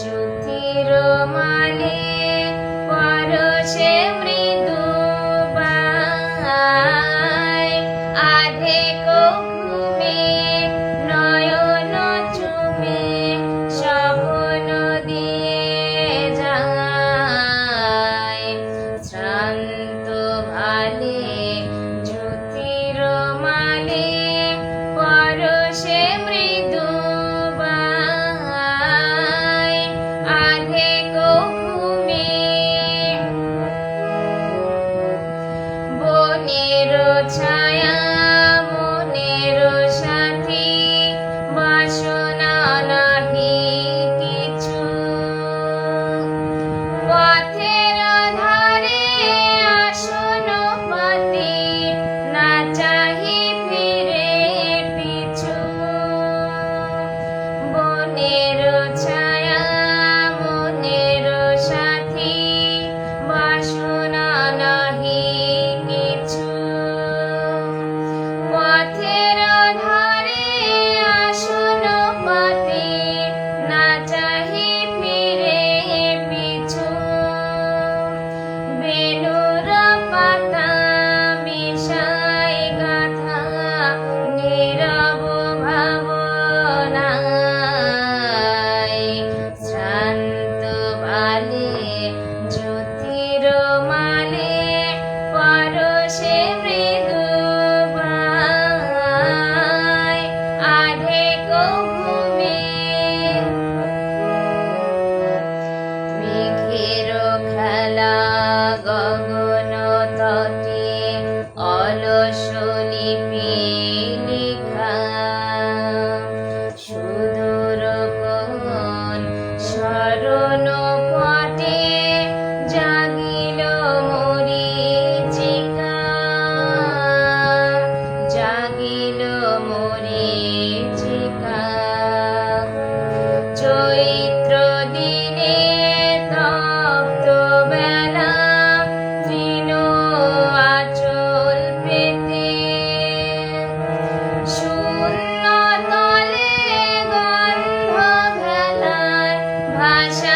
জ্যোতির মালে পরশে মৃদু বায়, আধেক ঘুমে নয়ন চুমে স্বপ্ন দিয়ে যায়। শ্রান্ত ভালে জ্যোতির মালে পরশে মৃদু বায়, আধেক ঘুমে বনের ছায়া মনের সাথী, বাসনা নাহি কিছু। পথের ধারে আসন পাতি, না চাহি ফিরে পিছু। বনের ছায়া মনের সাথী, বাসনা নাহি কিছু। পথের ধারে আসন পাতি, না চাহি ফিরে পিছু। বেলুর পাতা মিশাই গাথা নীরব ভাবনায়, শ্রান্ত ভালে জ্যোতির মালে পরশে মৃদু বায়, আধেক ঘুমে মেঘের খেলা গগন তটে, অলস লিপি লিখা। সুদূর কোন স্মরণ পটে জাগিল মরীচিকা, জাগিল মরীচিকা। চৈত্র দিনে তপ্ত বেলা, তৃণ আঁচল পেতে শূন্য তলে গন্ধ ভেলায় ভাসা